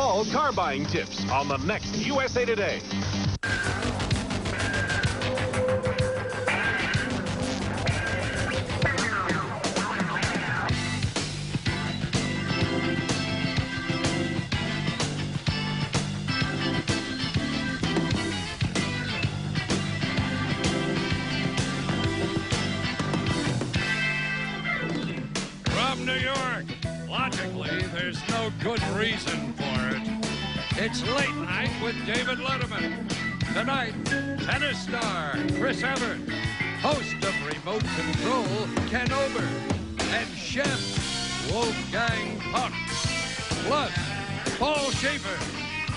fall car buying tips on the next USA Today. From New York, logically, there's no good reason for it. It's Late Night with David Letterman. Tonight, tennis star Chris Evert, host of Remote Control Ken Ober, and chef Wolfgang Puck. Plus, Paul Schaefer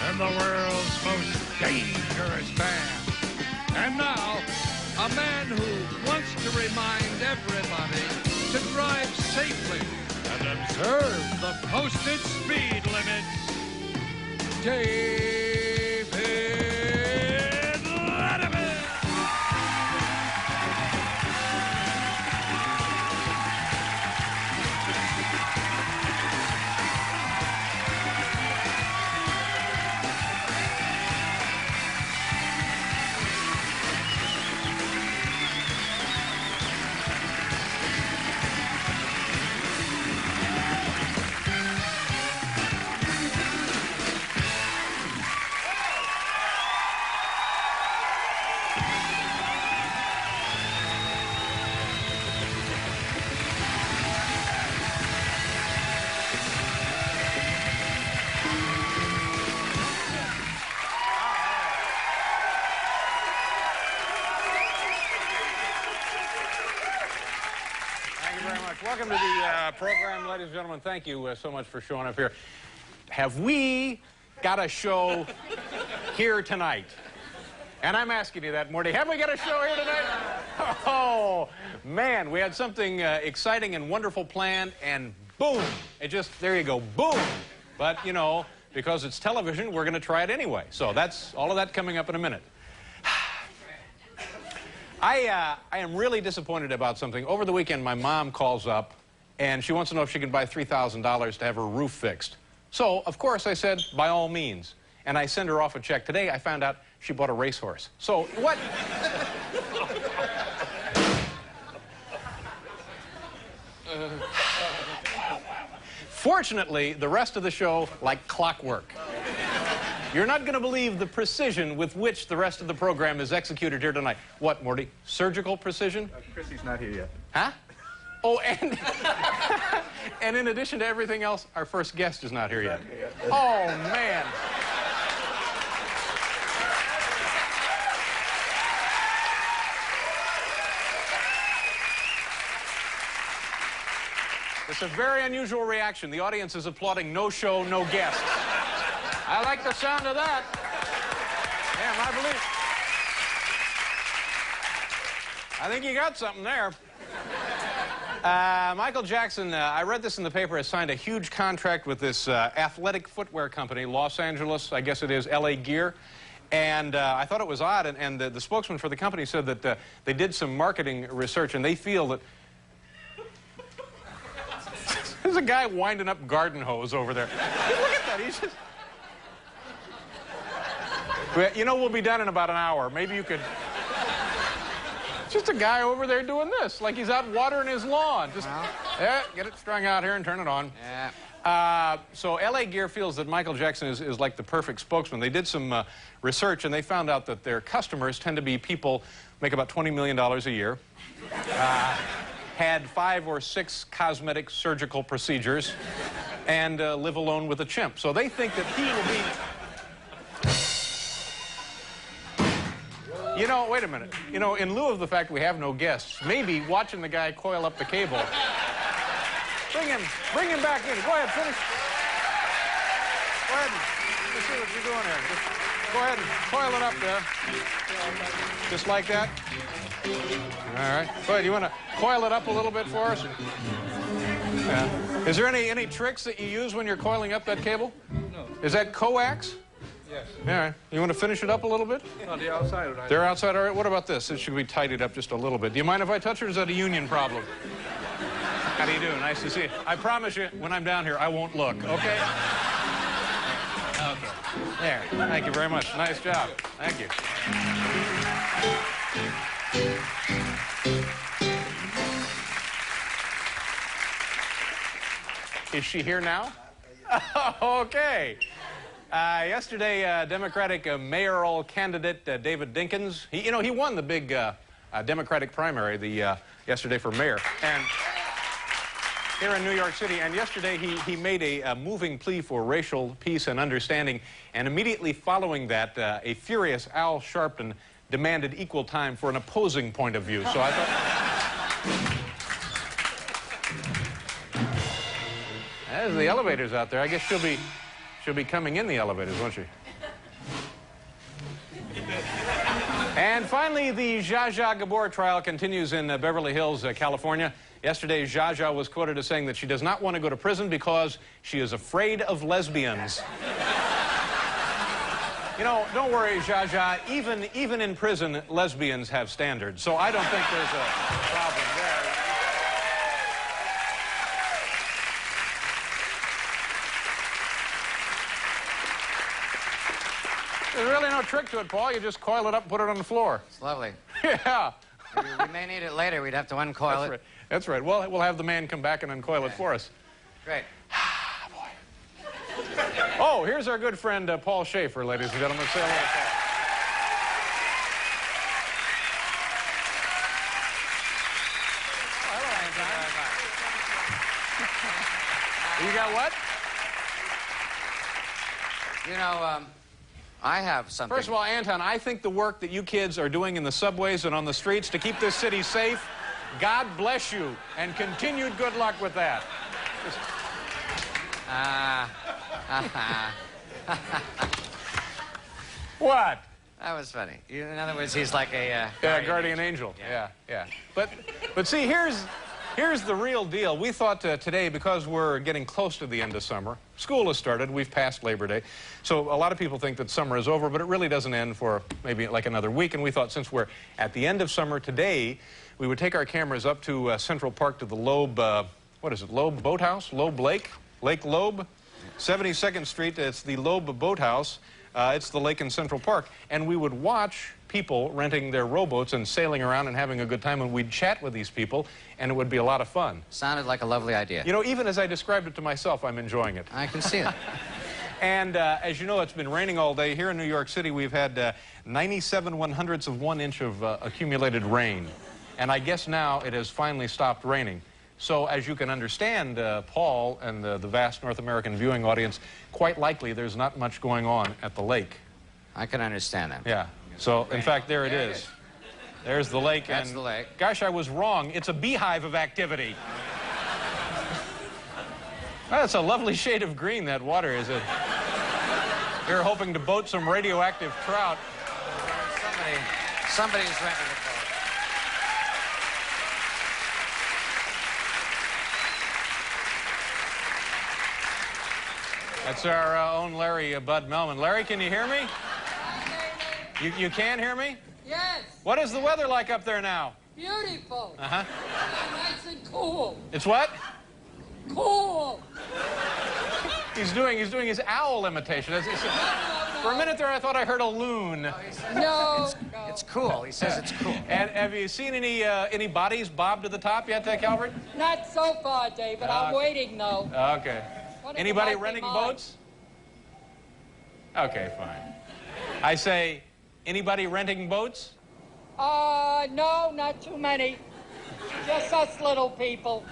and the world's most dangerous band. And now, a man who wants to remind everybody to drive safely and observe the posted speed limits. David Letterman. Welcome to the program, ladies and gentlemen. Thank you so much for showing up here. Have we got a show here tonight? And I'm asking you that, Morty. Have we got a show here tonight? Oh, man, we had something exciting and wonderful planned, and boom, it just, there you go, boom. But, you know, because it's television, we're going to try it anyway. So that's all of that coming up in a minute. I am really disappointed about something. Over the weekend, my mom calls up, and she wants to know if she can buy $3,000 to have her roof fixed. So, of course, I said, by all means. And I send her off a check. Today, I found out she bought a racehorse. So, what? Fortunately, the rest of the show, like clockwork. You're not going to believe the precision with which the rest of the program is executed here tonight. What, Morty? Surgical precision? Chrissy's not here yet. Huh? Oh, and and in addition to everything else, our first guest is not here yet. Oh, man. It's a very unusual reaction. The audience is applauding no show, no guest. I like the sound of that. Damn, I think you got something there. Michael Jackson, I read this in the paper, has signed a huge contract with this athletic footwear company, Los Angeles, I guess it is, LA Gear. And I thought it was odd, and the spokesman for the company said that they did some marketing research, and they feel that... There's a guy winding up garden hose over there. Look at that, he's just... You know, we'll be done in about an hour. Maybe you could... Just a guy over there doing this, like he's out watering his lawn. Just, yeah, get it strung out here and turn it on. Yeah. So LA Gear feels that Michael Jackson is like the perfect spokesman. They did some research, and they found out that their customers tend to be people make about $20 million a year, had 5 or 6 cosmetic surgical procedures, and live alone with a chimp. So they think that he will be... You know, wait a minute. You know, in lieu of the fact we have no guests, maybe watching the guy coil up the cable. Bring him back in. Go ahead, finish. Go ahead. Let's see what you're doing here. Just go ahead and coil it up there. Just like that. All right. Go ahead. You want to coil it up a little bit for us? Yeah. Is there any tricks that you use when you're coiling up that cable? No. Is that coax? Yes. All right. You want to finish it up a little bit? No, they're outside. Right? They're outside, all right. What about this? It should be tidied up just a little bit. Do you mind if I touch it, or is that a union problem? How do you do? Nice to see you. I promise you, when I'm down here, I won't look, okay? There. Thank you very much. Nice job. Thank you. Is she here now? Okay. Yesterday, Democratic mayoral candidate David Dinkins, he won the big Democratic primary yesterday for mayor, and here in New York City. And yesterday, he made a moving plea for racial peace and understanding. And immediately following that, a furious Al Sharpton demanded equal time for an opposing point of view. So I thought, there's the elevators out there. I guess she'll be coming in the elevators, won't she? And finally, the Zsa Zsa Gabor trial continues in Beverly Hills, California. Yesterday, Zsa Zsa was quoted as saying that she does not want to go to prison because she is afraid of lesbians. You know, don't worry, Zsa Zsa, even in prison, lesbians have standards, so I don't think there's a problem there. There's really no trick to it, Paul. You just coil it up and put it on the floor. It's lovely. Yeah. We may need it later. We'd have to uncoil it. Right. That's right. Well, we'll have the man come back and uncoil it for us. Great. Boy. Oh, here's our good friend Paul Schaefer, ladies and gentlemen. Say hello to Paul. Oh, hello, Anton. You got what? You know, I have something. First of all, Anton, I think the work that you kids are doing in the subways and on the streets to keep this city safe, God bless you, and continued good luck with that. What? That was funny. In other words, he's like a guardian angel. Yeah. But see, here's the real deal. We thought today, because we're getting close to the end of summer, school has started, we've passed Labor Day, so a lot of people think that summer is over, but it really doesn't end for maybe like another week, and we thought since we're at the end of summer today, we would take our cameras up to Central Park to the Loeb, what is it, Loeb Boathouse? Loeb Lake? Lake Loeb? 72nd Street, it's the Loeb Boathouse. It's the lake in Central Park, and we would watch people renting their rowboats and sailing around and having a good time, and we'd chat with these people, and it would be a lot of fun. Sounded like a lovely idea. You know, even as I described it to myself, I'm enjoying it. I can see it. And as you know, it's been raining all day. Here in New York City, we've had 97 1/100ths of 1 inch of accumulated rain, and I guess now it has finally stopped raining. So as you can understand, Paul and the vast North American viewing audience, quite likely there's not much going on at the lake. I can understand that. Yeah. So, in fact, there it is. There's the lake. That's the lake. Gosh, I was wrong. It's a beehive of activity. That's a lovely shade of green, that water is. You're hoping to boat some radioactive trout. Somebody's renting a boat. That's our own Larry Bud Melman. Larry, can you hear me? You can hear me? Yes. What is the weather like up there now? Beautiful. Uh-huh. Nice and cool. It's what? Cool. He's doing his owl imitation. For a minute there, I thought I heard a loon. No. It's cool. He says it's cool. And have you seen any bodies bob to the top yet, Calvert? Not so far, David. I'm waiting, though. Okay. What if Anybody it might be renting mine? boats? Okay, fine. I say, anybody renting boats? No, not too many. Just us little people.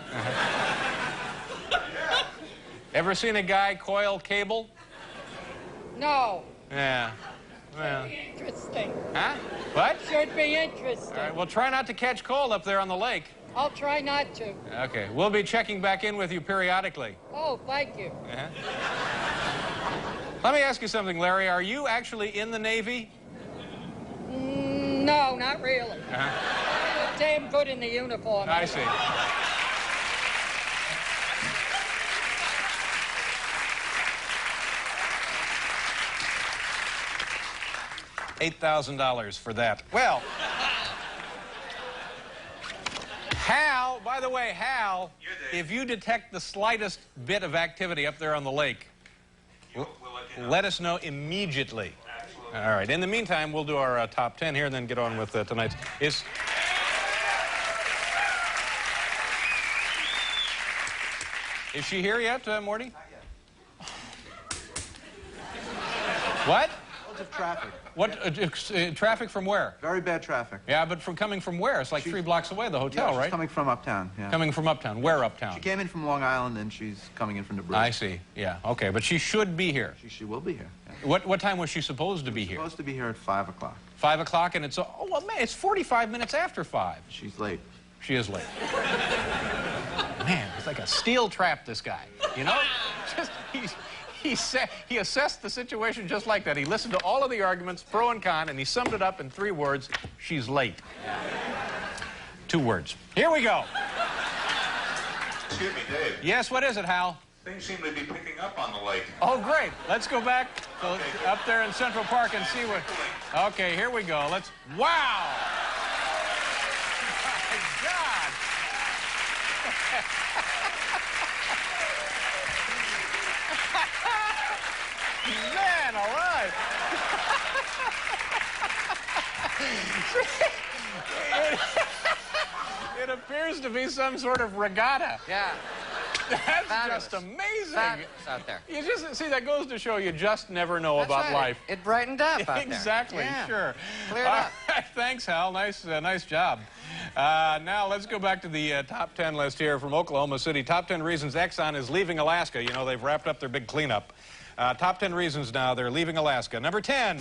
Ever seen a guy coil cable? No. Yeah. Well. Interesting. Huh? What? Should be interesting. All right, well, try not to catch cold up there on the lake. I'll try not to. Okay, we'll be checking back in with you periodically. Oh, thank you. Let me ask you something, Larry. Are you actually in the Navy? No, not really. I'm damn good in the uniform. I see. $8,000 for that. Well, Hal, by the way, Hal, if you detect the slightest bit of activity up there on the lake, Will it let us know immediately. All right. In the meantime, we'll do our top 10 here and then get on with tonight's. Is she here yet, Morty? Not yet. What? Loads of traffic. What? Traffic from where? Very bad traffic. Yeah, but coming from where? It's like 3 blocks away, the hotel, She's right? coming from uptown, yeah. Coming from uptown. Where uptown? She came in from Long Island, and she's coming in from the bridge. I see. Yeah, okay. But she should be here. She will be here. Yeah. What time was she supposed to be here? Supposed to be here at 5 o'clock. 5 o'clock, and it's... Oh, well, man, it's 45 minutes after 5. She's late. She is late. Man, it's like a steel trap, this guy. You know? Just, he assessed the situation just like that. He listened to all of the arguments, pro and con, and he summed it up in 3 words. She's late. 2 words. Here we go. Excuse me, Dave. Yes, what is it, Hal? Things seem to be picking up on the lake. Oh, great. Let's go back up there in Central Park and see what... Okay, here we go. Let's... Wow! My God! Man alive! It appears to be some sort of regatta. Yeah. That's Fabulous. just amazing. Fabulous out there. You just see, that goes to show you just never know That's about right. life. It brightened up out there. Exactly, Yeah. sure. Cleared All up. right, thanks, Hal. Nice job. Now let's go back to the top 10 list here from Oklahoma City. Top 10 reasons Exxon is leaving Alaska. You know, they've wrapped up their big cleanup. Top 10 reasons now they're leaving Alaska. Number 10,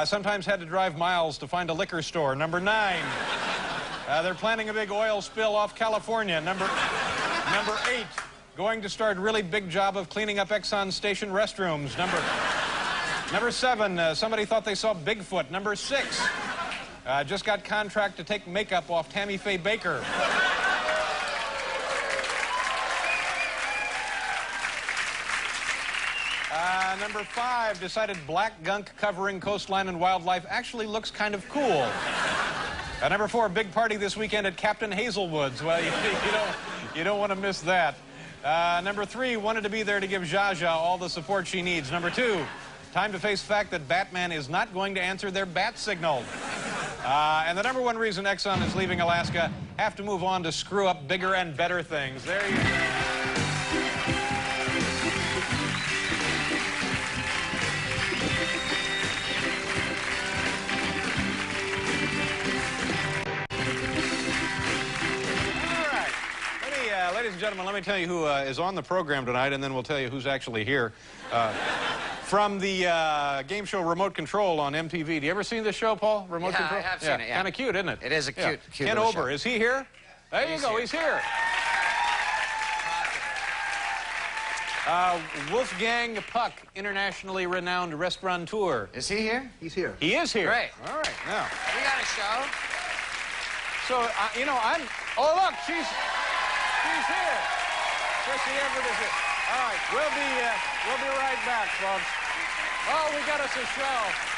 sometimes had to drive miles to find a liquor store. Number 9, they're planning a big oil spill off California. Number 8, going to start really big job of cleaning up Exxon station restrooms. Number 7, somebody thought they saw Bigfoot. Number 6, just got contract to take makeup off Tammy Faye Baker. Number 5, decided black gunk covering coastline and wildlife actually looks kind of cool. Number 4, big party this weekend at Captain Hazelwood's. Well, you don't want to miss that. Number 3, wanted to be there to give Zsa Zsa all the support she needs. Number 2, time to face the fact that Batman is not going to answer their bat signal. And the number 1 reason Exxon is leaving Alaska, have to move on to screw up bigger and better things. There you go. Ladies and gentlemen, let me tell you who is on the program tonight, and then we'll tell you who's actually here. From the game show Remote Control on MTV. Do you ever seen this show, Paul? Remote Control? I have seen it, yeah. Kind of cute, isn't it? It is a cute Ken little Ober, show. is he here? There you go, here. he's here. Wolfgang Puck, internationally renowned restaurateur. Is he here? He's here. He is here. Great. All right, now. We got a show. So, you know, oh, look, she's here. Chrissy Evert is here. All right, we'll be right back, folks. Oh, we got us a show.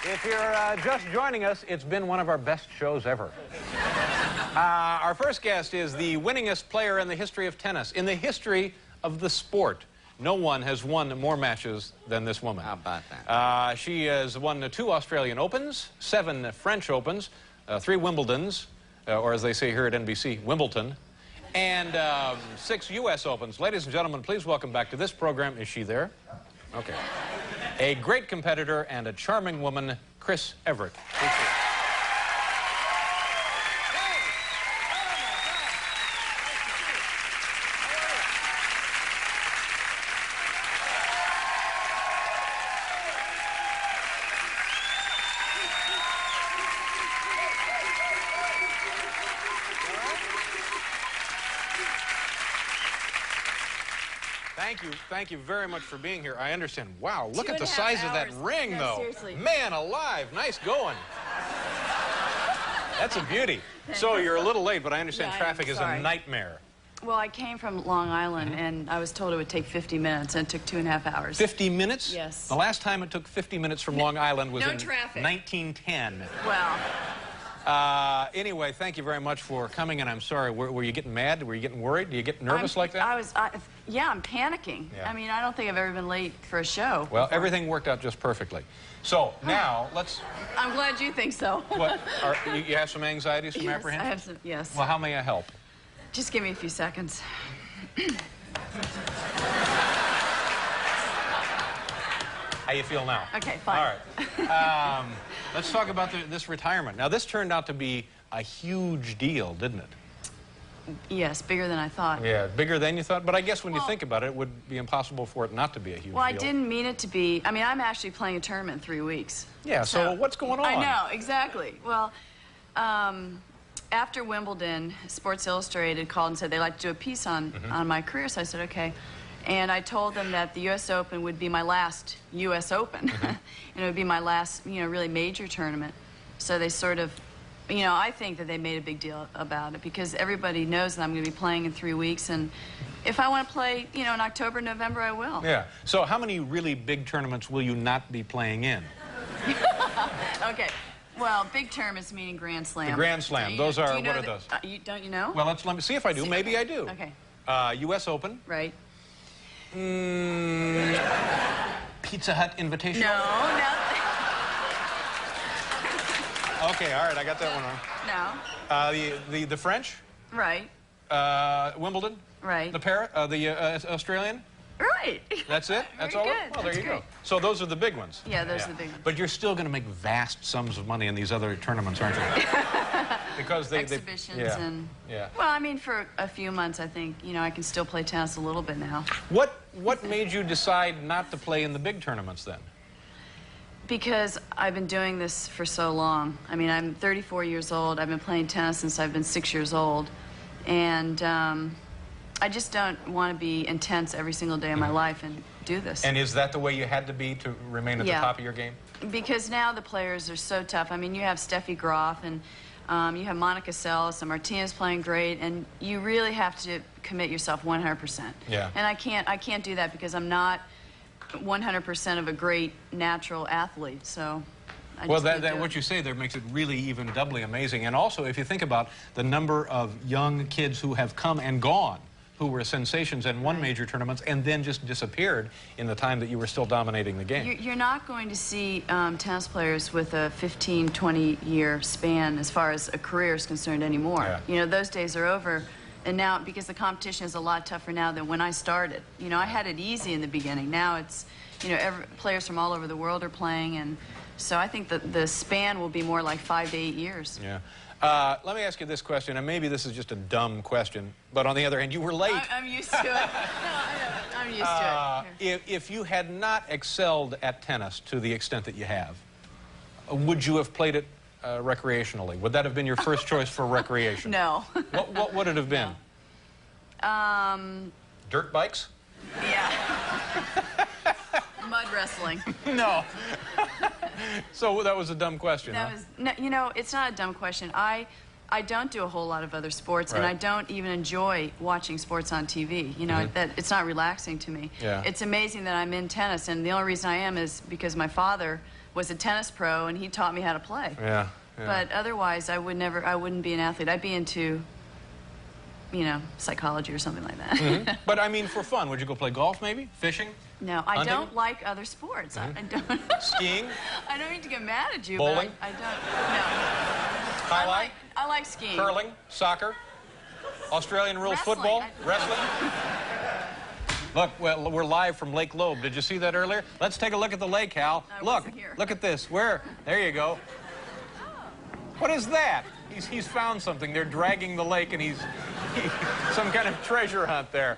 If you're just joining us, it's been one of our best shows ever. Our first guest is the winningest player in the history of tennis, in the history of the sport. No one has won more matches than this woman. How about that? She has won 2 Australian Opens, 7 French Opens, 3 Wimbledons, or as they say here at NBC, Wimbledon, and 6 U.S. Opens. Ladies and gentlemen, please welcome back to this program. Is she there? Okay. A great competitor and a charming woman, Chris Evert. Please see her. thank you very much for being here. I understand. Wow, look at the 2.5 size of that hours. ring, No, though. seriously. Man alive, nice going. That's a beauty. So you're a little late, but I understand Yeah, traffic I'm is sorry. a nightmare. Well, I came from Long Island, and I was told it would take 50 minutes, and it took 2.5 hours. 50 minutes? Yes. The last time it took 50 minutes from Long Island was no in traffic. 1910. Well, Anyway, thank you very much for coming, and I'm sorry. Were you getting mad? Were you getting worried? Do you get nervous like that? yeah, I'm panicking. Yeah. I mean, I don't think I've ever been late for a show. Well, before. everything worked out just perfectly. So now let's. I'm glad you think so. What? You have some anxieties, some Yes, apprehension? I have some, yes. Well, how may I help? Just give me a few seconds. How you feel now? Okay, fine. All right. Let's talk about this retirement. Now, this turned out to be a huge deal, didn't it? Yes, bigger than I thought. Yeah, bigger than you thought. But I guess when you Well- think about it, it would be impossible for it not to be a huge Well, I deal. didn't mean it to be. I mean, I'm actually playing a tournament in 3 weeks. Yeah, so what's going on? I know, exactly. Well, after Wimbledon, Sports Illustrated called and said they'd like to do a piece on my career, so I said, okay. And I told them that the U.S. Open would be my last U.S. Open, and it would be my last, really major tournament. So they sort of, I think that they made a big deal about it because everybody knows that I'm going to be playing in 3 weeks, and if I want to play, in October, November, I will. Yeah. So how many really big tournaments will you not be playing in? Okay. Well, big tournaments meaning Grand Slam. The Grand Slam. Do Those are, do you know what are that- those? Don't you know? Well, let me see if I do. Maybe I do. Okay. U.S. Open. Right. Pizza Hut Invitational. No. Okay, all right, I got that one wrong. No. The French. Right. Wimbledon. Right. The Australian. Right. That's it? That's all? Very Well, good. there That's you go. great. So those are the big ones. Yeah, those are the big ones. But you're still going to make vast sums of money in these other tournaments, aren't you? Because Exhibitions yeah. and... Yeah. Well, I mean, for a few months, I think, I can still play tennis a little bit now. What made you decide not to play in the big tournaments then? Because I've been doing this for so long. I mean, I'm 34 years old. I've been playing tennis since I've been 6 years old. And I just don't want to be intense every single day of my life and do this. And is that the way you had to be to remain at the top of your game? Because now the players are so tough. I mean, you have Steffi Graf and you have Monica Seles and Martina's playing great, and you really have to commit yourself 100%. Yeah. And I can't do that because I'm not 100% of a great natural athlete. So. Well, what you say there makes it really even doubly amazing. And also, if you think about the number of young kids who have come and gone, who were sensations and won major tournaments and then just disappeared in the time that you were still dominating the game. You're not going to see tennis players with a 15, 20-year span as far as a career is concerned anymore. Yeah. Those days are over. And now, because the competition is a lot tougher now than when I started. I had it easy in the beginning. Now it's, players from all over the world are playing, and so I think that the span will be more like 5 to 8 years. Yeah. Let me ask you this question, and maybe this is just a dumb question, but on the other hand, you were late. I'm used to it. No, I'm used to it. If you had not excelled at tennis to the extent that you have, would you have played it recreationally? Would that have been your first choice for recreation? No. What would it have been? Dirt bikes? Yeah. Mud wrestling. No. So that was a dumb question, That was, no, it's not a dumb question. I don't do a whole lot of other sports, and I don't even enjoy watching sports on TV. That it's not relaxing to me. Yeah. It's amazing that I'm in tennis, and the only reason I am is because my father was a tennis pro, and he taught me how to play. Yeah. But otherwise, I wouldn't be an athlete. I'd be into, psychology or something like that. But I mean, for fun, would you go play golf, maybe? Fishing? No, I Hunting? don't like other sports. I don't. Skiing? I don't need to get mad at you, Bowling? but I don't. No. Highlight? I like skiing. Curling? Soccer? Australian rules Wrestling. football? Wrestling? Look, well, we're live from Lake Loeb. Did you see that earlier? Let's take a look at the lake, Hal. I Look, wasn't here. look at this. Where? There you go. What is that? He's found something. They're dragging the lake, and he's some kind of treasure hunt there.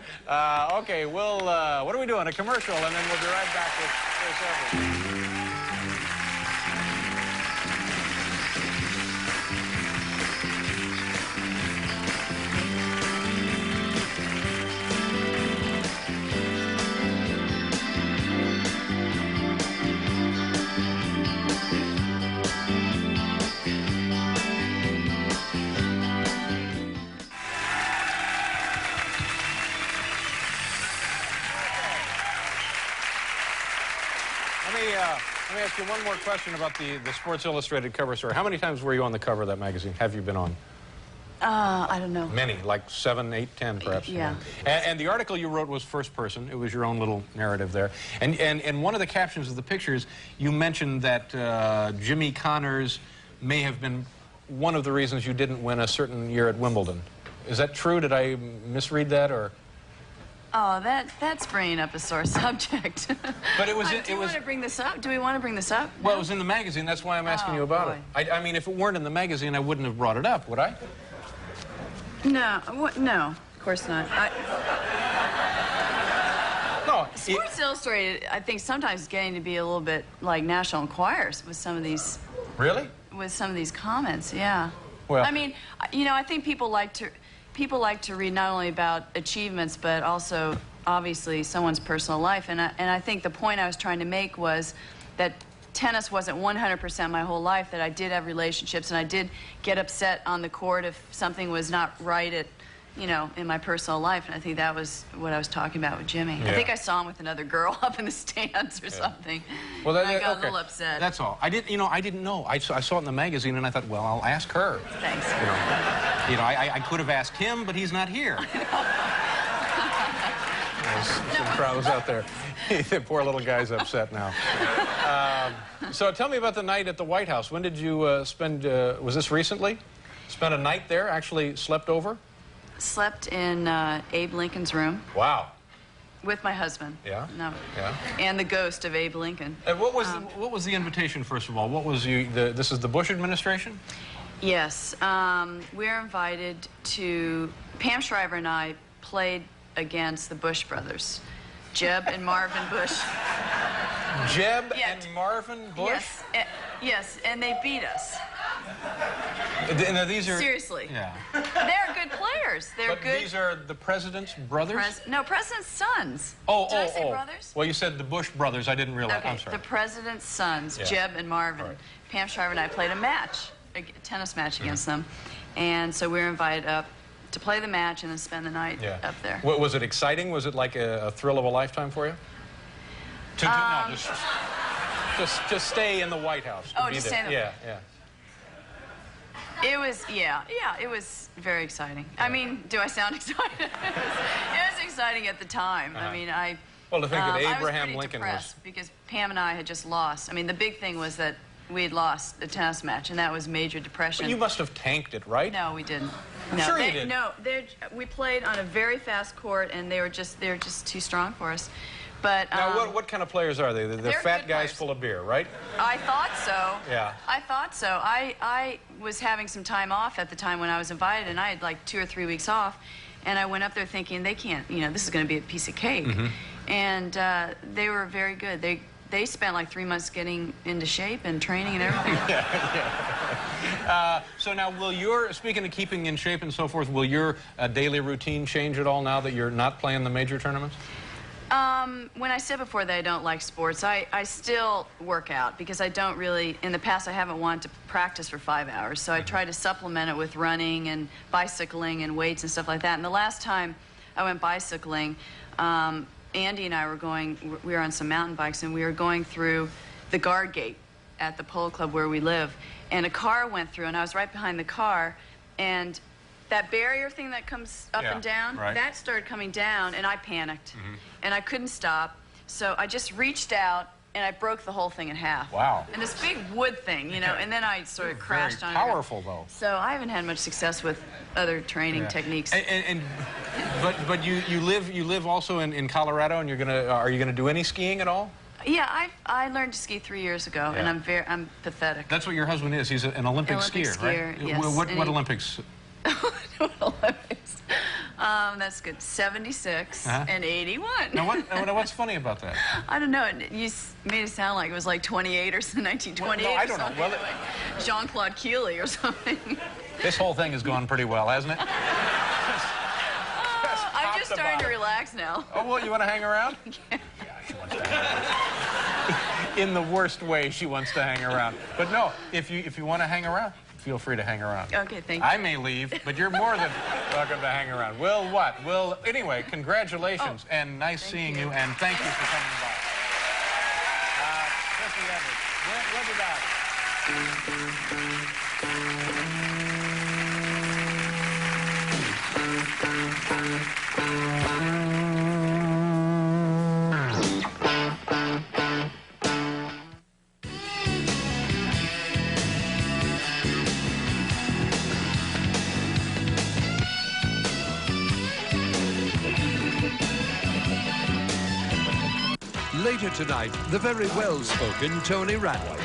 Okay, we'll, what are we doing? A commercial, and then we'll be right back with Chris Evert. Let me ask you one more question about the Sports Illustrated cover story. How many times were you on the cover of that magazine? Have you been on? I don't know. Many, like 7, 8, 10, perhaps. Yeah. And the article you wrote was first person. It was your own little narrative there. And one of the captions of the pictures, you mentioned that Jimmy Connors may have been one of the reasons you didn't win a certain year at Wimbledon. Is that true? Did I misread that, or? Oh, that's bringing up a sore subject. But it was. Do we want to bring this up? Do we want to bring this up? Well, it was in the magazine. That's why I'm asking you about it. I mean, if it weren't in the magazine, I wouldn't have brought it up, would I? No, no, of course not. No. Sports Illustrated, I think, sometimes is getting to be a little bit like National Enquirers with some of these. Really? With some of these comments, yeah. Well, I mean, you know, I think people like to read not only about achievements, but also obviously someone's personal life. And I think the point I was trying to make was that tennis wasn't 100% my whole life, that I did have relationships and I did get upset on the court if something was not right at, you know, in my personal life. And I think that was what I was talking about with Jimmy. Yeah. I think I saw him with another girl up in the stands or something. Well, I got a little upset. That's all. I didn't know. I saw it in the magazine and I thought, well, I'll ask her. Thanks. You know, I could have asked him, but he's not here. There's some crowds out there. The poor little guy's upset now. So tell me about the night at the White House. When did you spend, was this recently? Spent a night there, actually slept over? Slept in Abe Lincoln's room. Wow. With my husband. Yeah? No. Yeah. And the ghost of Abe Lincoln. What was the invitation, first of all? What was this is the Bush administration? Yes. We're invited to, Pam Shriver and I played against the Bush brothers, Jeb and Marvin Bush. Jeb and Marvin Bush? Yes. Yes, and they beat us. Now, these are... Seriously. Yeah. They're good players. They're good. These are the president's brothers? No, president's sons. Oh, Did I say brothers? Well, you said the Bush brothers. I didn't realize. Okay, I'm sorry. the president's sons, Jeb and Marvin. Right. Pam Shriver and I played a match, a tennis match against them. And so we were invited up to play the match and then spend the night up there. Was it exciting? Was it like a thrill of a lifetime for you? No, just stay in the White House. Oh, just stay in the... Yeah. It was, it was very exciting. I mean, do I sound excited? It was exciting at the time. I mean, Well, to think that Abraham I was Lincoln depressed because Pam and I had just lost. I mean, the big thing was that we had lost the tennis match, and that was major depression. But you must have tanked it, right? No, we didn't. No, sure you did. No, we played on a very fast court, and they were just too strong for us. But now, what kind of players are they? They're fat guys full of beer, right? I thought so. Yeah. I thought so. I was having some time off at the time when I was invited, and I had like 2 or 3 weeks off, and I went up there thinking they can't, you know, this is going to be a piece of cake. And they were very good. They spent like 3 months getting into shape and training and everything. So now, speaking of keeping in shape and so forth, will your daily routine change at all now that you're not playing the major tournaments? When I said before that I don't like sports, I still work out because I don't really, in the past I haven't wanted to practice for 5 hours, so I try to supplement it with running and bicycling and weights and stuff like that. And the last time I went bicycling, Andy and I we were on some mountain bikes, and we were going through the guard gate at the polo club where we live, and a car went through, and I was right behind the car, and that barrier thing that comes up and down, that started coming down, and I panicked. And I couldn't stop, so I just reached out, and I broke the whole thing in half. Wow. And this big wood thing, you know, and then I sort of crashed on it. Very powerful, though. So I haven't had much success with other training techniques. But you live also in Colorado, and are you gonna do any skiing at all? Yeah, I learned to ski 3 years ago, and I'm pathetic. That's what your husband is. He's an Olympic skier, right? Yes. What Olympics? Olympics. That's good. 76 and 81. Now, what's funny about that? I don't know. You made it sound like it was like 28 or 1928 I don't know. Well, like Jean-Claude Keely or something. This whole thing has gone pretty well, hasn't it? I'm just starting to relax now. Oh, well, you want to hang around? Yeah, she wants to hang around. In the worst way, she wants to hang around. But no, if you want to hang around, feel free to hang around. Okay, thank you. I may leave, but you're more than welcome to hang around. Well, anyway, congratulations, and nice seeing you, and thank you for coming by. Kathy Evert. We'll be back. Later tonight, the very well-spoken Tony Radley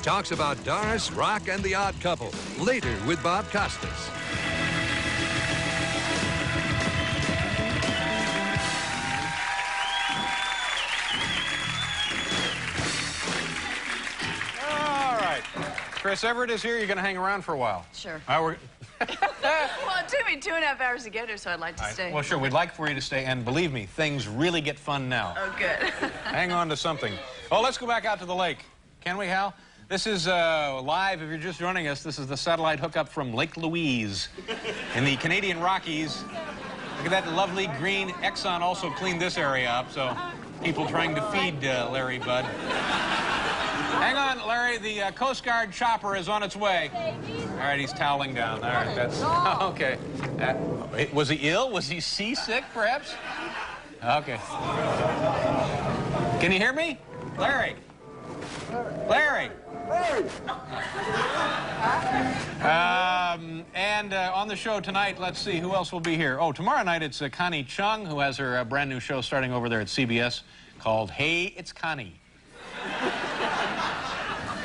talks about Doris, Rock, and the Odd Couple. Later with Bob Costas. All right. Chris Evert is here. You're going to hang around for a while. Sure. Well, Well, it took me 2.5 hours to get here, so I'd like to stay. well, sure. We'd like for you to stay. And believe me, things really get fun now. Oh, good. Hang on to something. Oh, let's go back out to the lake. Can we, Hal? This is live. If you're just joining us, this is the satellite hookup from Lake Louise in the Canadian Rockies. Look at that lovely green. Exxon also cleaned this area up, so people trying to feed Larry Bud. Hang on, Larry. The Coast Guard chopper is on its way. All right, he's toweling down. All right, that's okay. Was he ill? Was he seasick, perhaps? Okay. Can you hear me? Larry. Larry. And on the show tonight, let's see, who else will be here? Oh, tomorrow night it's Connie Chung, who has her brand new show starting over there at CBS called Hey, It's Connie.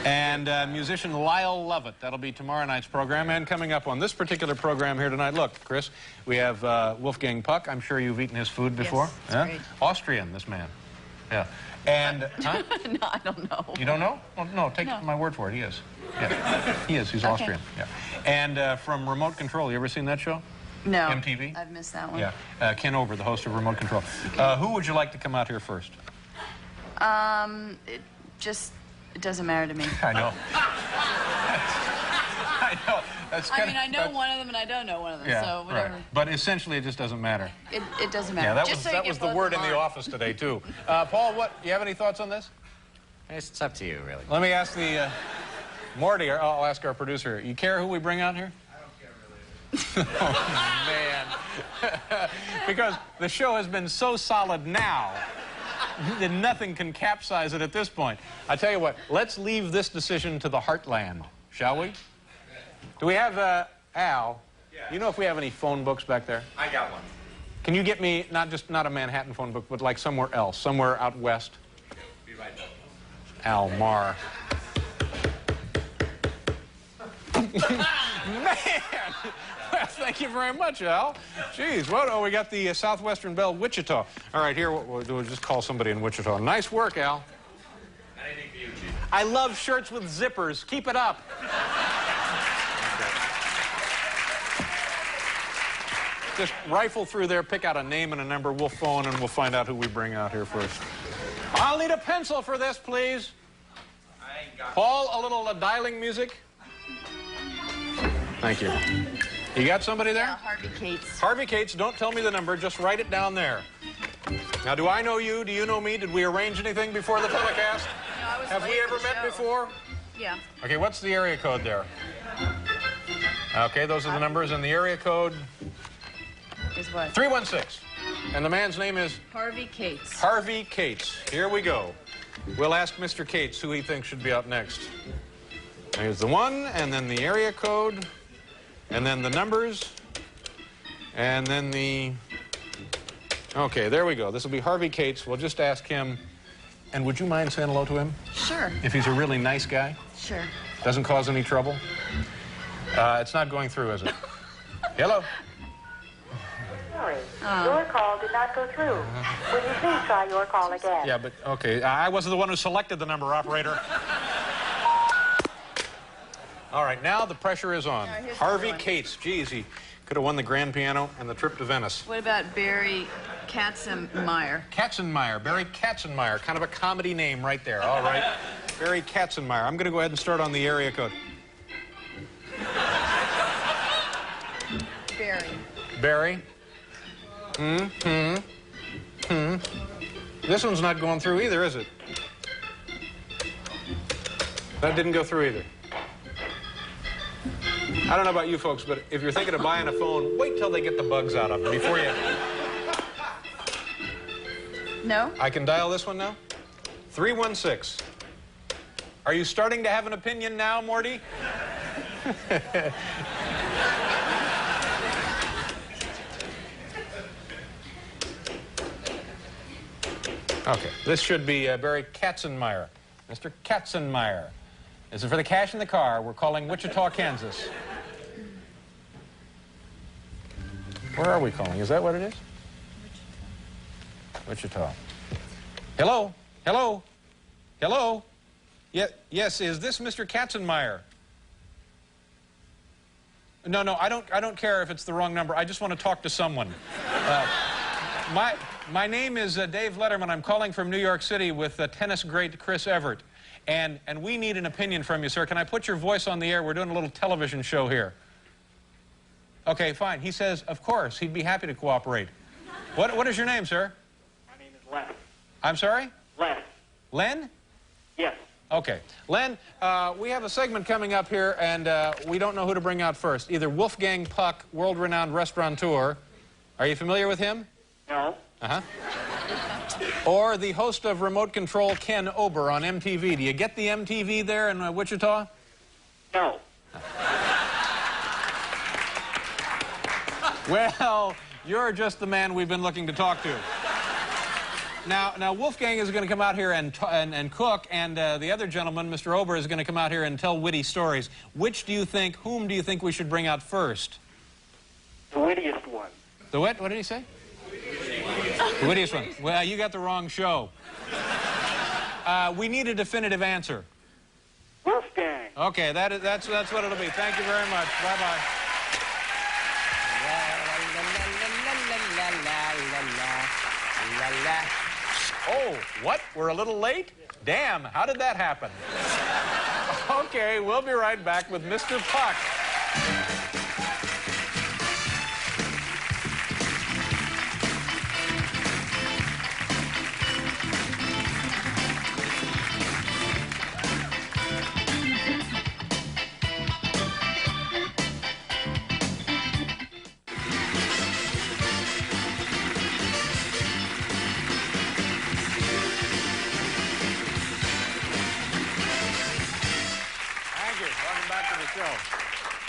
And musician Lyle Lovett. That'll be tomorrow night's program. And coming up on this particular program here tonight, look, Chris, we have Wolfgang Puck. I'm sure you've eaten his food before. Yes, that's great. Austrian, this man. Yeah. And, huh? No, I don't know. You don't know? Well, no, take my word for it. He is. Yeah. He is. He's Austrian. Yeah. And from Remote Control, you ever seen that show? No. MTV? I've missed that one. Yeah. Ken Ober, the host of Remote Control. Who would you like to come out here first? It doesn't matter to me. I know. I know. That's I mean, I know one of them and I don't know one of them, so whatever. Right. But essentially, it just doesn't matter. It doesn't matter. Yeah, that just was the word in the office today, too. Paul, you have any thoughts on this? It's up to you, really. Let me ask the... Morty, I'll ask our producer. You care who we bring out here? I don't care, really. Oh, man. Because the show has been so solid now that nothing can capsize it at this point. I tell you what, let's leave this decision to the heartland, shall we? Do we have, Al, you know if we have any phone books back there? I got one. Can you get me, not a Manhattan phone book, but like somewhere else, somewhere out west? Be right back. Al Mar. Man! Well, thank you very much, Al. Jeez, what? Oh, we got the Southwestern Bell, Wichita. All right, here, we'll just call somebody in Wichita. Nice work, Al. Anything for you, Chief. I love shirts with zippers. Keep it up. Just rifle through there, pick out a name and a number. We'll phone and we'll find out who we bring out here first. I'll need a pencil for this, please. I ain't got Paul, a little dialing music. Thank you. You got somebody there? Yeah, Harvey Cates. Harvey Cates, don't tell me the number, just write it down there. Now, do I know you? Do you know me? Did we arrange anything before the telecast? No, I was Have late we for ever the met show. before? Yeah. Okay, what's the area code there? Okay, those are the numbers, and the area code? Is what? 316. And the man's name is? Harvey Cates. Harvey Cates. Here we go. We'll ask Mr. Cates who he thinks should be out next. Here's the one, and then the area code, and then the numbers, and then the... Okay, there we go. This will be Harvey Cates. We'll just ask him. And would you mind saying hello to him? Sure. If he's a really nice guy? Sure. Doesn't cause any trouble? It's not going through, is it? Hello? Sorry, your call did not go through. Will you please try your call again? Yeah, but, okay. I wasn't the one who selected the number, operator. All right, now the pressure is on. here's Harvey another one. Cates. Geez, he could have won the grand piano and the trip to Venice. What about Barry Katzenmoyer? Katzenmoyer, Barry Katzenmoyer. Kind of a comedy name right there. All right. Barry Katzenmoyer. I'm going to go ahead and start on the area code. Barry. Barry. This one's not going through either, is it? That didn't go through either. I don't know about you folks, but if you're thinking of buying a phone, wait till they get the bugs out of it before you... No? I can dial this one now? 316. Are you starting to have an opinion now, Morty? Okay, this should be Barry Katzenmoyer. Mr. Katzenmoyer. This is for the cash in the car. We're calling Wichita, Kansas. Where are we calling? Is that what it is? Wichita. Hello? Hello? Hello? Yes, is this Mr. Katzenmoyer? No, I don't care if it's the wrong number. I just want to talk to someone. My name is Dave Letterman. I'm calling from New York City with tennis great Chris Evert. And we need an opinion from you, sir. Can I put your voice on the air? We're doing a little television show here. Okay, fine. He says, of course, he'd be happy to cooperate. What is your name, sir? My name is Len. I'm sorry? Len. Len? Yes. Okay. Len, we have a segment coming up here, and we don't know who to bring out first. Either Wolfgang Puck, world-renowned restaurateur. Are you familiar with him? No. Uh-huh. Or the host of Remote Control, Ken Ober, on MTV. Do you get the MTV there in Wichita? No. Well, you're just the man we've been looking to talk to. Now Wolfgang is going to come out here and cook, and the other gentleman, Mr. Ober, is going to come out here and tell witty stories. Whom do you think we should bring out first? The wittiest one. The what? What did he say? The wittiest one. Well, you got the wrong show. We need a definitive answer. Wolfgang. Okay, that's what it'll be. Thank you very much. Bye-bye. Oh, what? We're a little late? Damn, how did that happen? Okay, we'll be right back with Mr. Puck.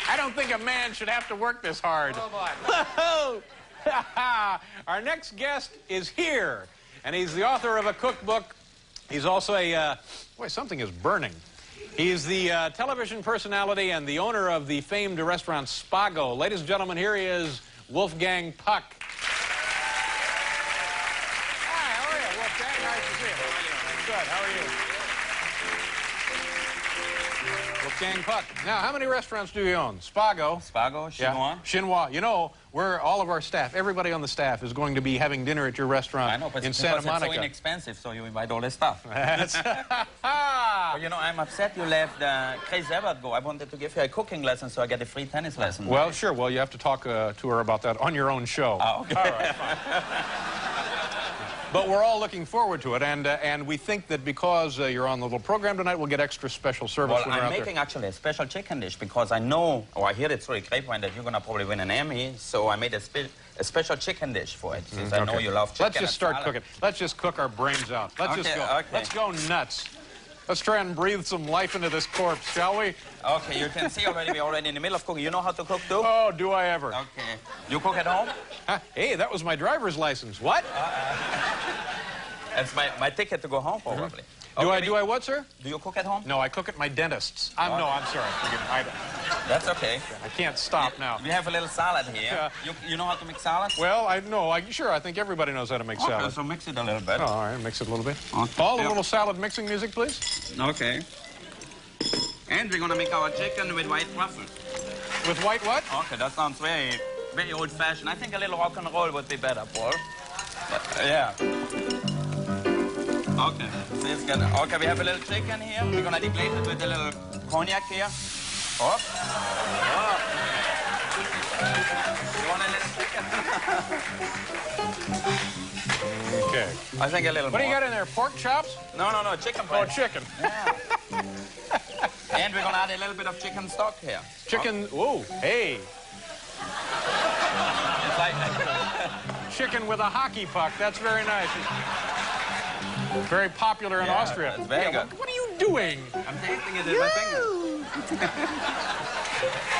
I don't think a man should have to work this hard. Oh, boy. Our next guest is here, and he's the author of a cookbook. He's also a... boy, something is burning. He's the television personality and the owner of the famed restaurant Spago. Ladies and gentlemen, here he is, Wolfgang Puck. Hi, how are you, Wolfgang? Nice to see you. Good, how are you? Wolfgang Puck. Now, how many restaurants do you own? Spago. Spago, Chinois. Yeah. Chinois. You know, all of our staff, everybody on the staff is going to be having dinner at your restaurant. I know, but in Santa Monica. It's so inexpensive, so you invite all the stuff. That's But, you know, I'm upset you let Chris Evert go. I wanted to give her a cooking lesson so I get a free tennis lesson. Well, sure. Well, you have to talk to her about that on your own show. Oh, okay. All right, fine. But we're all looking forward to it, and we think that because you're on the little program tonight, we'll get extra special service well, when we're I'm out making there. actually a special chicken dish because I know, or I hear it through a grapevine that you're going to probably win an Emmy, so I made a special chicken dish for it, since I know you love chicken. Let's just start cooking. Let's just cook our brains out. Let's just go. Okay. Let's go nuts. Let's try and breathe some life into this corpse, shall we? Okay, you can see already we're already in the middle of cooking. You know how to cook too? Oh, do I ever? Okay. You cook at home? Huh? Hey, that was my driver's license. What? That's my ticket to go home, probably. Do I what, sir? Do you cook at home? No, I cook at my dentist's. No, I'm sorry. Forgive me. That's okay. I can't stop now. We have a little salad here. You know how to mix salad? Well, sure, I think everybody knows how to make salad. Okay, so mix it a little bit. Oh, all right, mix it a little bit. Okay. Paul, a little salad mixing music, please. Okay. And we're going to make our chicken with white truffle. With white what? Okay, that sounds very, very old-fashioned. I think a little rock and roll would be better, Paul. Yeah. Okay, so it's good. Okay, we have a little chicken here. We're gonna deplate it with a little cognac here. Oh. You want a little chicken? Okay. I think a little What more. do you got in there? Pork chops? No, chicken Oh, breast. chicken. Yeah. And we're going to add a little bit of chicken stock here. Chicken, whoa, hey. It's like... Chicken with a hockey puck. That's very nice. Very popular in Austria. It's very good. What are you doing? I'm tasting it in my fingers.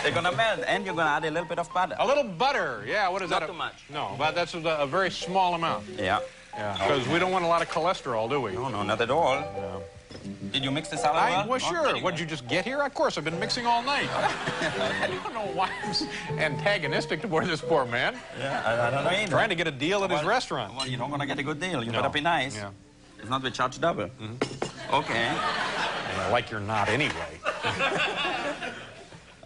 They're going to melt, and you're going to add a little bit of butter. A little butter. Yeah, what is that? Not too much. No, but that's a very small amount. Yeah. Yeah, because we don't want a lot of cholesterol, do we? No, no, not at all. Yeah. Did you mix the salad Well, sure. What, did you just get here? Of course, I've been mixing all night. I don't know why I'm antagonistic toward this poor man. Yeah, I don't know either. Trying to get a deal at his restaurant. Well, you're not going to get a good deal. You better be nice. Yeah. If not, we charge double. Okay. And like you're not anyway.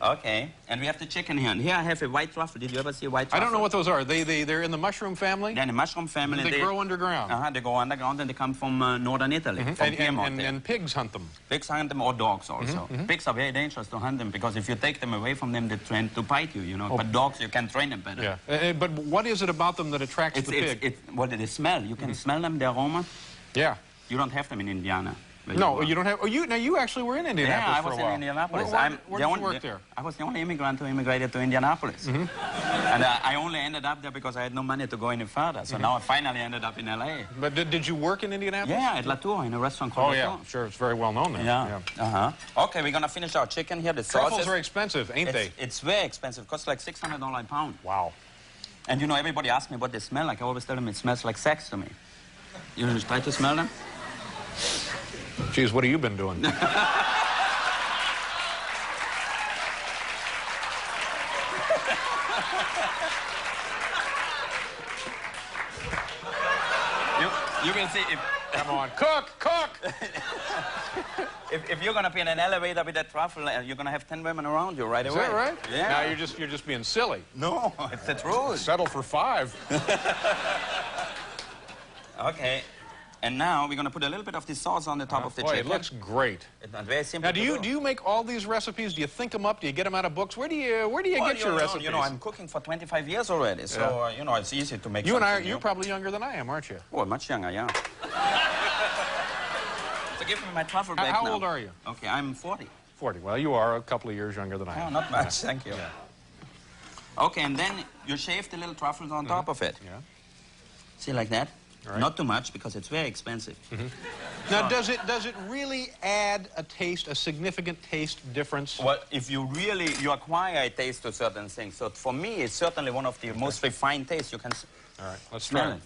Okay. And we have the chicken here. And here I have a white truffle. Did you ever see a white truffle? I don't know what those are. They're in the mushroom family? They're in the mushroom family. They grow underground. They go underground, and they come from northern Italy. From Piedmont. And pigs hunt them. Pigs hunt them, or dogs also. Pigs are very dangerous to hunt them, because if you take them away from them, they tend to bite you, you know. But dogs, you can train them better. Yeah. But what is it about them that attracts the pig? Well, they smell. You can smell them, the aroma. Yeah. You don't have them in Indiana. No, you don't have. Oh, you actually were in Indianapolis for a while. Yeah, I was in Indianapolis. Where did you work there? I was the only immigrant who immigrated to Indianapolis. And I only ended up there because I had no money to go any further. So now I finally ended up in L.A. But did you work in Indianapolis? Yeah, at La Tour, in a restaurant called La Tour. Yeah, sure. It's very well known there. Yeah. Okay, we're going to finish our chicken here. The Truffles are expensive, ain't they? It's very expensive. It costs like $600 a pound. Wow. And, you know, everybody asks me what they smell like. I always tell them it smells like sex to me. You just try to smell them? Geez, what have you been doing? You can see if... Come on, cook! if you're going to be in an elevator with that truffle, you're going to have 10 women around you right away. Is that right? Yeah. Now you're just being silly. No, it's the truth. Settle for 5. Okay. And now we're going to put a little bit of this sauce on the top of the chicken. It looks great. It's not very simple. Now, do you make all these recipes? Do you think them up? Do you get them out of books? Where do you get your recipes? You know, I'm cooking for 25 years already, so you know, it's easy to make. You're probably younger than I am, aren't you? Oh, much younger, yeah. So give me my truffle back now. How old are you? Okay, I'm 40. 40. Well, you are a couple of years younger than I am. No, not much. Thank you. Yeah. Okay, and then you shave the little truffles on top of it. Yeah. See, like that. Right. Not too much, because it's very expensive. Now, does it really add a significant taste difference? Well, if you acquire a taste to certain things. So for me, it's certainly one of the most refined tastes you can. All right, let's try it.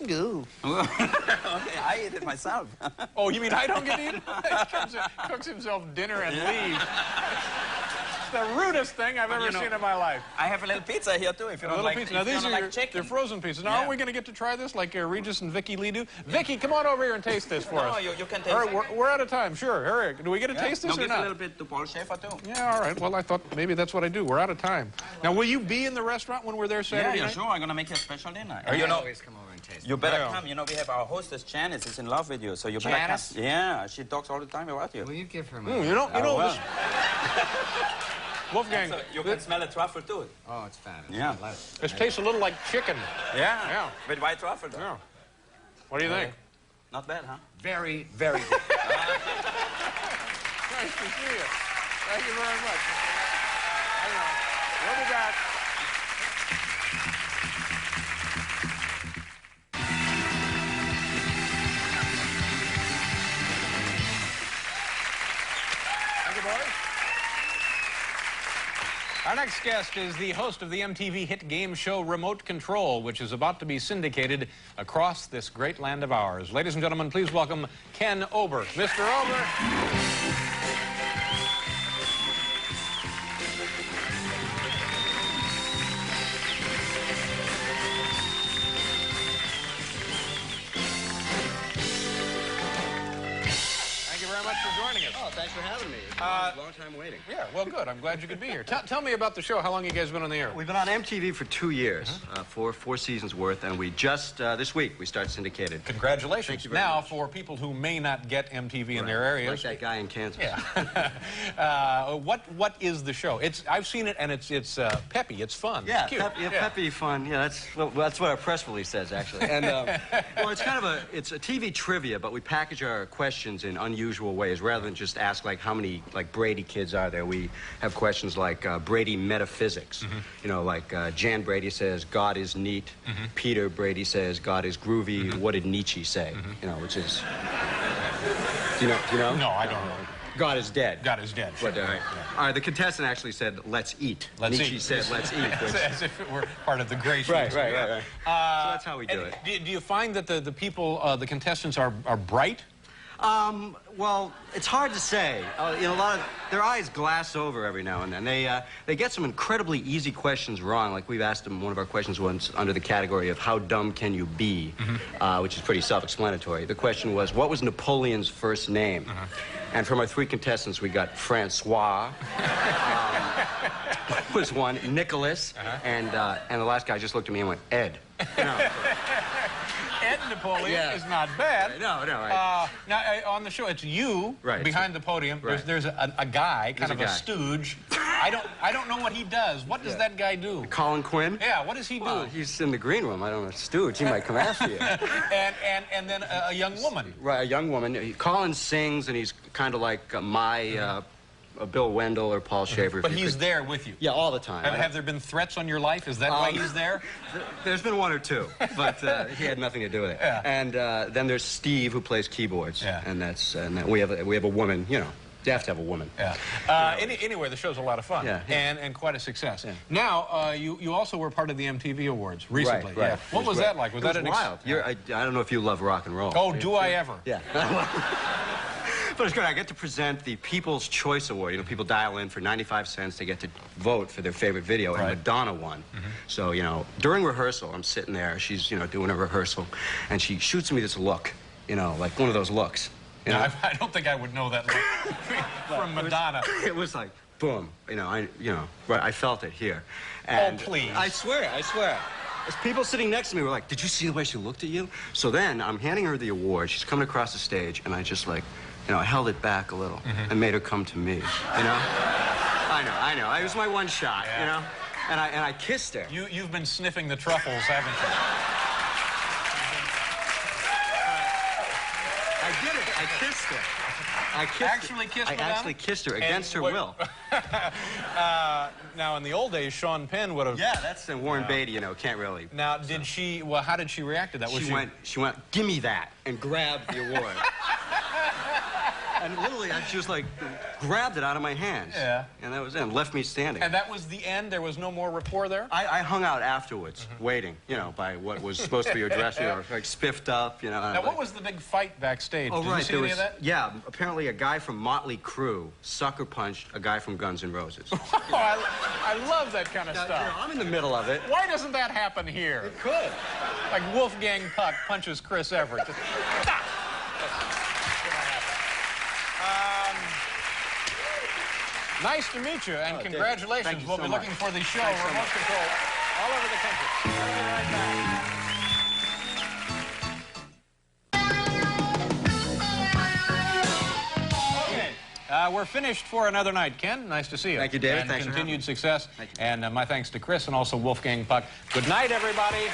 Go. Okay, I eat it myself. Oh, you mean I don't get to eat it? He cooks himself dinner and leaves. The rudest thing I've ever seen in my life. I have a little pizza here, too, if you don't like chicken. Now, these are they're frozen pizzas. Now, aren't we going to get to try this like Regis and Vicky Lee do? Vicky, come on over here and taste this for us. No, you can taste it. We're out of time. Sure. Hurry. Do we get to taste this or not? Give a little bit to Paul Schaefer, too. Yeah, all right. Well, I thought maybe that's what I do. We're out of time. Now, will you be in the restaurant when we're there Saturday night? Yeah, sure. I'm going to make you a special dinner. You always come over and taste it. You better come. You know, we have our hostess, Janice, is in love with you, so you better come. Yeah, she talks all the time about you. Will you give her money? You know this... Wolfgang. So you can smell a truffle, too. Oh, it's fabulous. Yeah. This tastes a little like chicken. Yeah. With white truffle, though. Yeah. What do you think? Not bad, huh? Very, very good. Nice to see you. Thank you very much. We'll be back. Thank you, boys. Our next guest is the host of the MTV hit game show Remote Control, which is about to be syndicated across this great land of ours. Ladies and gentlemen, please welcome Ken Ober. Mr. Ober. Oh, thanks for having me. It's a long time waiting. Yeah, well, good. I'm glad you could be here. Tell me about the show. How long have you guys been on the air? We've been on MTV for 2 years, four seasons worth, and we just, this week, we start syndicated. Congratulations. Thank you very much. For people who may not get MTV in their areas. Like that guy in Kansas. Yeah. What is the show? I've seen it, and it's peppy. It's fun. Yeah, it's cute. peppy, fun. Yeah, that's what our press release says, actually. And, well, it's kind of it's a TV trivia, but we package our questions in unusual unusual ways. Rather than just ask, like, how many, like, Brady kids are there, we have questions like Brady metaphysics. You know, like Jan Brady says, God is neat. Peter Brady says, God is groovy. What did Nietzsche say? You know, which is... Do you know? No, I don't know. God is dead. God is dead. Sure. But, the contestant actually said, let's eat. Nietzsche said, let's eat. Which... As if it were part of the Gracie. Right. So that's how we do it. Do you find that the people, the contestants are bright? Well, it's hard to say. You know, a lot of their eyes glass over every now and then. They get some incredibly easy questions wrong. Like we've asked them, one of our questions once under the category of how dumb can you be, which is pretty self-explanatory. The question was, what was Napoleon's first name? And from our 3 contestants, we got Francois, was one, Nicholas, and the last guy just looked at me and went, Ed. You know. Ed Napoleon is not bad. No. Now, on the show, it's you behind the podium. There's a guy, kind of a stooge. I don't know what he does. What does that guy do? Colin Quinn? Yeah, what does he do? Well, he's in the green room. I don't know, stooge. He might come after you. and then a young woman. Right, a young woman. Colin sings, and he's kind of like my... Bill Wendell or Paul Schaefer. But he's there with you? Yeah, all the time. Have there been threats on your life? Is that why he's there? There's been 1 or 2, but he had nothing to do with it. Yeah. And then there's Steve, who plays keyboards. Yeah. And we have a woman, you know. You have to have a woman. Yeah. Anyway, the show's a lot of fun. Yeah. And quite a success. Yeah. Now, you also were part of the MTV Awards recently. Right. Yeah. What was that like? Was that wild? I don't know if you love rock and roll. Oh, do I ever? Yeah. But it's good. I get to present the People's Choice Award. You know, people dial in for 95 cents. They get to vote for their favorite video, and Madonna won. So, you know, during rehearsal, I'm sitting there. She's, you know, doing a rehearsal, and she shoots me this look, you know, like one of those looks. You know? I don't think I would know that look from Madonna. It was like, boom. You know, I felt it here. And oh, please. I swear. There's people sitting next to me were like, did you see the way she looked at you? So then I'm handing her the award. She's coming across the stage, and I just like, you know, I held it back a little and made her come to me, you know? I know. It was my one shot, you know? And I kissed her. You've been sniffing the truffles, haven't you? I did it. I kissed her. I actually kissed her against her will. Now, in the old days, Sean Penn would have... Yeah, that's Warren Beatty, you know, can't really... Now, did she... Well, how did she react to that? She went, give me that, and grabbed the award. And literally, she was like, grabbed it out of my hands. Yeah. And that was it, and left me standing. And that was the end? There was no more rapport there? I hung out afterwards, waiting, you know, by what was supposed to be your dressing room, like spiffed up, you know. Now, what was the big fight backstage? Oh, Did you see any of that? Yeah, apparently a guy from Motley Crue sucker punched a guy from Guns N' Roses. Oh, I love that kind of stuff. You know, I'm in the middle of it. Why doesn't that happen here? It could. Like Wolfgang Puck punches Chris Evert. Nice to meet you, and congratulations. We'll be looking for the show, Remote Control, all over the country. We'll be right back. Okay, we're finished for another night. Ken, nice to see you. Thank you, David. And thanks continued success. Thank you. And my thanks to Chris and also Wolfgang Puck. Good night, everybody.